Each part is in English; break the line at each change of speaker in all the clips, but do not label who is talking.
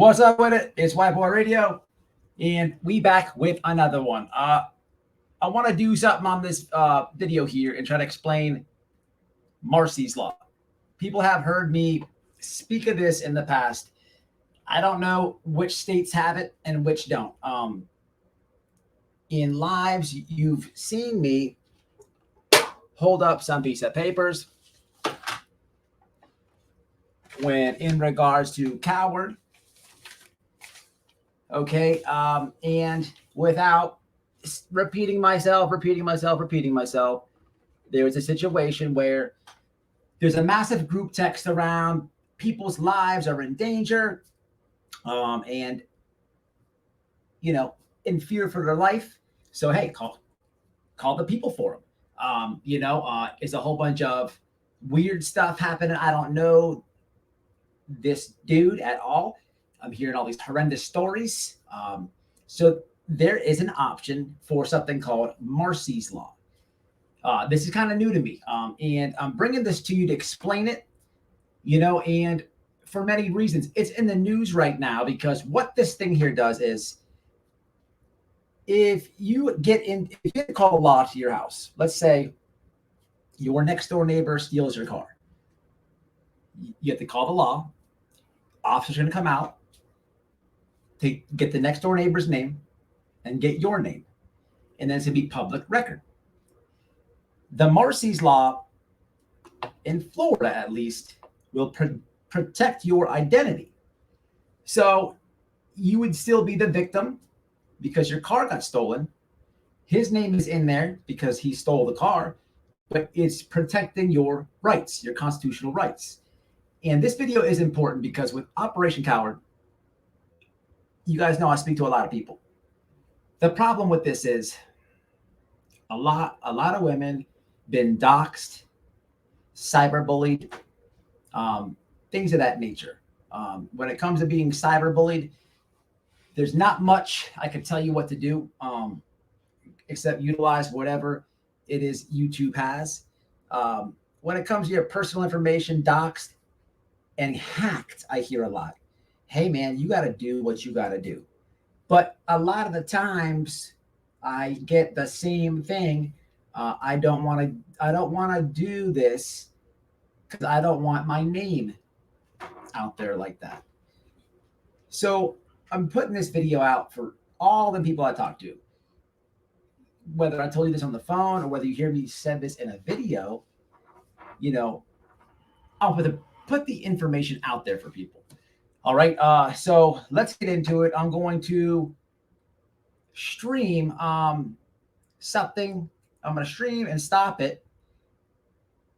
What's up with it? It's White Boy Radio, and we back with another one. I want to do something on this video here and try to explain MARSY'S law. People have heard me speak of this in the past. I don't know which states have it and which don't. In lives, you've seen me hold up some piece of papers when in regards to coward. Okay, and without repeating myself, there was a situation where there's a massive group text around, people's lives are in danger, and, you know, in fear for their life. So, hey, call the people for them. It's a whole bunch of weird stuff happening. I don't know this dude at all. I'm hearing all these horrendous stories. So there is an option for something called MARSY'S law. This is kind of new to me. And I'm bringing this to you to explain it, and for many reasons. It's in the news right now because what this thing here does is if you call a law to your house, let's say your next door neighbor steals your car. You have to call the law. Officer's going to come out to get the next door neighbor's name and get your name. And then it's going to be public record. The MARSY'S law, in Florida at least, will protect your identity. So you would still be the victim because your car got stolen. His name is in there because he stole the car, but it's protecting your rights, your constitutional rights. And this video is important because with Operation Coward, you guys know I speak to a lot of people. The problem with this is a lot of women been doxxed, cyberbullied, things of that nature. When it comes to being cyberbullied, there's not much I can tell you what to do, except utilize whatever it is YouTube has. When it comes to your personal information doxxed and hacked, I hear a lot. Hey man, you got to do what you got to do. But a lot of the times I get the same thing. I don't want to do this because I don't want my name out there like that. So I'm putting this video out for all the people I talk to. Whether I told you this on the phone or whether you hear me said this in a video, I'll put the information out there for people. All right, so let's get into it. I'm going to stream something. I'm going to stream and stop it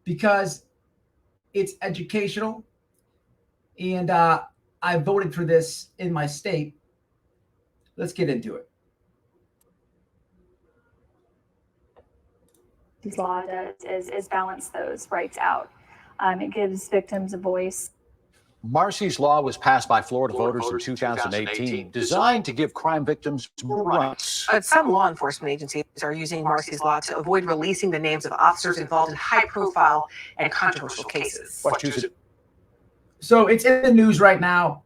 because it's educational. And I voted for this in my state. Let's get into it.
This law does is balance those rights out. It gives victims a voice.
MARSY'S law was passed by Florida voters in 2018, designed to give crime victims more rights.
Some law enforcement agencies are using MARSY'S law to avoid releasing the names of officers involved in high-profile and controversial cases.
So it's in the news right now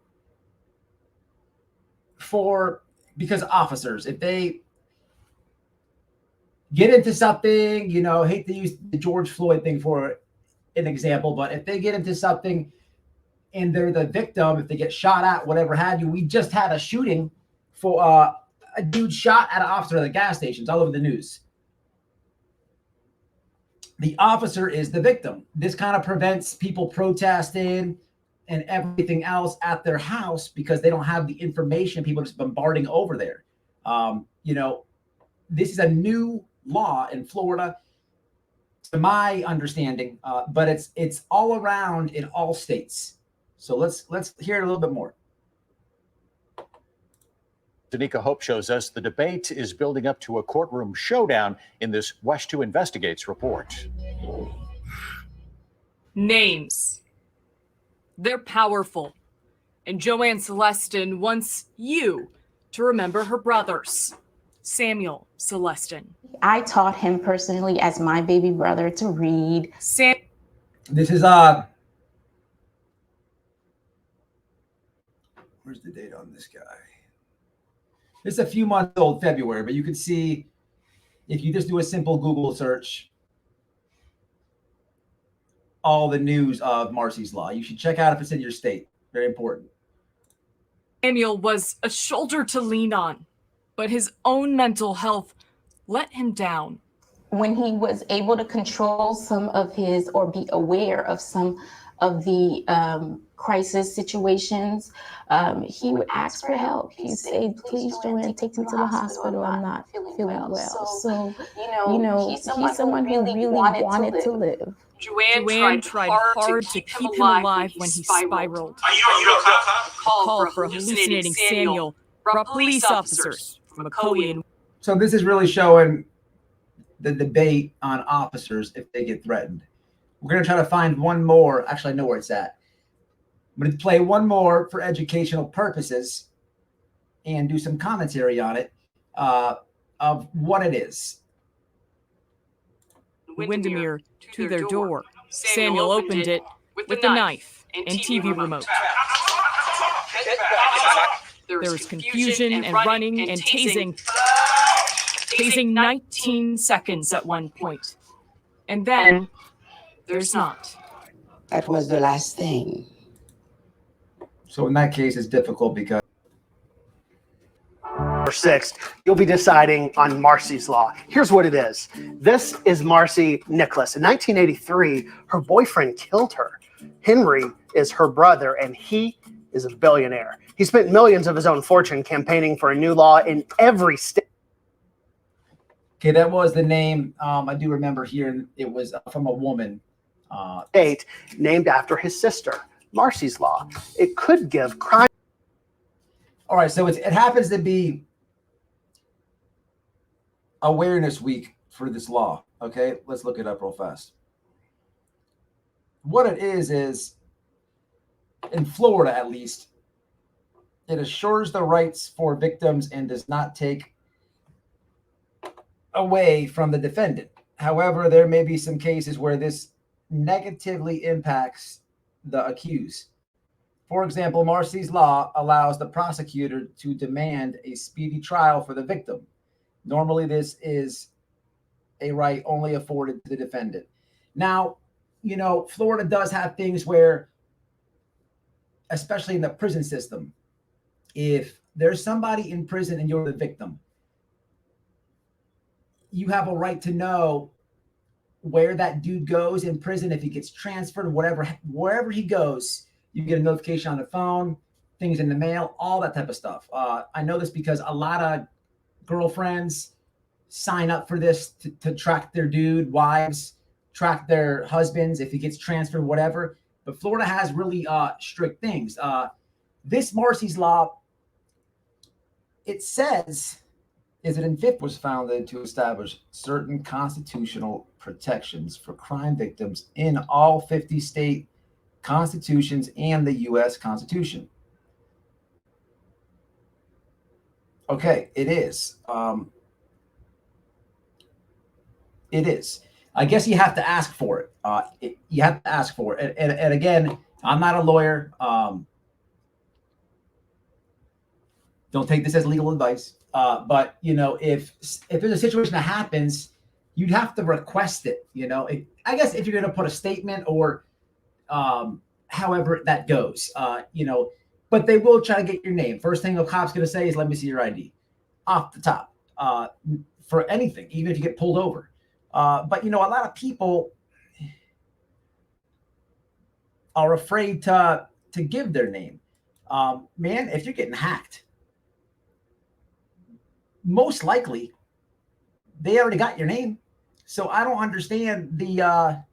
because officers, if they get into something, hate to use the George Floyd thing for an example, but if they get into something and they're the victim, if they get shot at, whatever have you. We just had a shooting for a dude shot at an officer at the gas stations all over the news. The officer is the victim. This kind of prevents people protesting and everything else at their house because they don't have the information. People are just bombarding over there. This is a new law in Florida, to my understanding, but it's all around in all states. So let's hear it a little bit more.
Danica Hope shows us the debate is building up to a courtroom showdown in this WESH 2 Investigates report.
Names. They're powerful. And Joanne Celestin wants you to remember her brothers. Samuel Celestin.
I taught him personally as my baby brother to read.
This is Where's the date on this guy? It's a few months old, February, but you can see if you just do a simple Google search, all the news of Marsy's Law. You should check out if it's in your state. Very important.
Samuel was a shoulder to lean on, but his own mental health let him down.
When he was able to control some of his, or be aware of some of the crisis situations, he would ask for help. He'd say, please, Joanne, take me to the hospital. I'm not feeling well. So, he's someone who really wanted to live.
Joanne tried hard to keep him alive when he spiraled. A call for a hallucinating Samuel brought police officers from McCoy and...
So this is really showing the debate on officers if they get threatened. We're going to try to find one more. Actually, I know where it's at. I'm going to play one more for educational purposes and do some commentary on it of what it is.
Windermere to their door. Samuel opened it with a knife and TV remote. There was confusion and running and tasing 19 seconds at one point. And then there's not.
That was the last thing.
So in that case, it's difficult because
6th, you'll be deciding on Marsy's Law. Here's what it is. This is Marsy Nicholas. In 1983, her boyfriend killed her. Henry is her brother, and he is a billionaire. He spent millions of his own fortune campaigning for a new law in every state.
Okay, that was the name. I do remember hearing it was from a woman.
State named after his sister, Marsy's Law. It could give crime.
All right, so it happens to be Awareness Week for this law. Okay, let's look it up real fast. What it is in Florida, at least, it assures the rights for victims and does not take away from the defendant. However, there may be some cases where this negatively impacts the accused. For example, Marsy's Law allows the prosecutor to demand a speedy trial for the victim. Normally, this is a right only afforded to the defendant. Now, Florida does have things where, especially in the prison system, if there's somebody in prison and you're the victim, you have a right to know where that dude goes in prison, if he gets transferred, wherever he goes. You get a notification on the phone, things in the mail, all that type of stuff. I know this because a lot of girlfriends sign up for this to track their dude, wives, track their husbands if he gets transferred, whatever. But Florida has really strict things. This Marsy's Law, it says, is it in fifth, was founded to establish certain constitutional protections for crime victims in all 50 state constitutions and the U.S. Constitution. Okay, it is. It is. I guess you have to ask for it. You have to ask for it. And again, I'm not a lawyer. Don't take this as legal advice. But if there's a situation that happens, you'd have to request it. I guess if you're going to put a statement or however that goes, but they will try to get your name. First thing a cop's going to say is, let me see your ID off the top, for anything, even if you get pulled over. But a lot of people are afraid to give their name. Man, if you're getting hacked, most likely they already got your name. So I don't understand I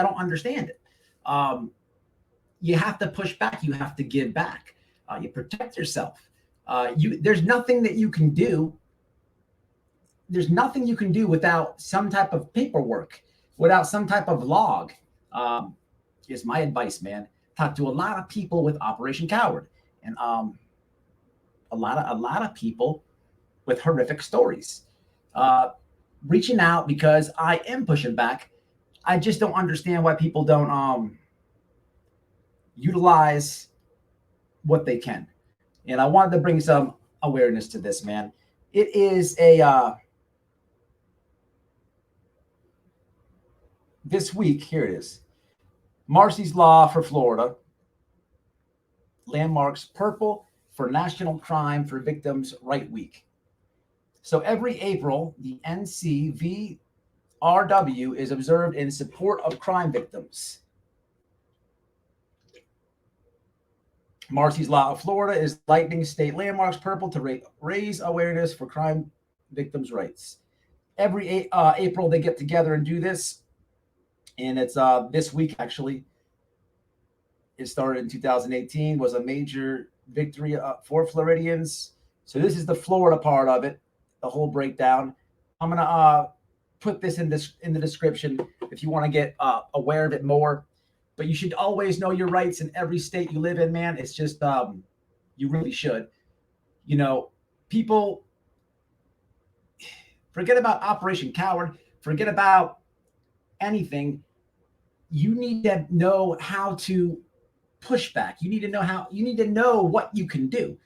don't understand it. You have to push back. You have to give back. You protect yourself. There's nothing that you can do. There's nothing you can do without some type of paperwork, without some type of log. Is my advice, man. Talk to a lot of people with Operation Coward, and a lot of people with horrific stories. Reaching out because I am pushing back. I just don't understand why people don't utilize what they can. And I wanted to bring some awareness to this, man. It is a this week, here it is. MARSY'S Law for Florida. Landmarks purple for National Crime for Victims' Right Week. So every April, the NCVRW is observed in support of crime victims. MARSY'S Law of Florida is lightning state landmarks purple to raise awareness for crime victims' rights. Every April, they get together and do this. And it's this week, actually. It started in 2018, was a major victory for Floridians. So this is the Florida part of it, the whole breakdown. I'm going to put this in the description if you want to get aware of it more. But you should always know your rights in every state you live in, man. It's just, you really should. You know, people forget about Operation Coward, forget about anything. You need to know how to push back. You need to know what you can do.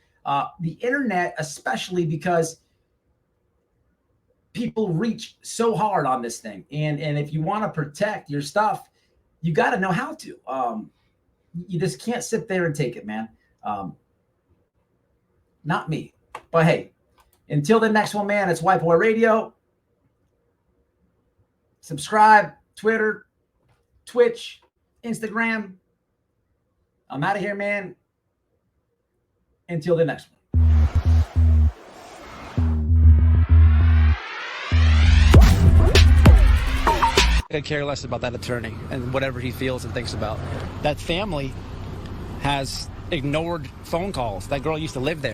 The internet, especially because people reach so hard on this thing. And if you want to protect your stuff, you got to know how to. You just can't sit there and take it, man. Not me. But hey, until the next one, man, it's White Boy Radio. Subscribe, Twitter, Twitch, Instagram. I'm out of here, man. Until the next one.
I could care less about that attorney and whatever he feels and thinks about. That family has ignored phone calls. That girl used to live there.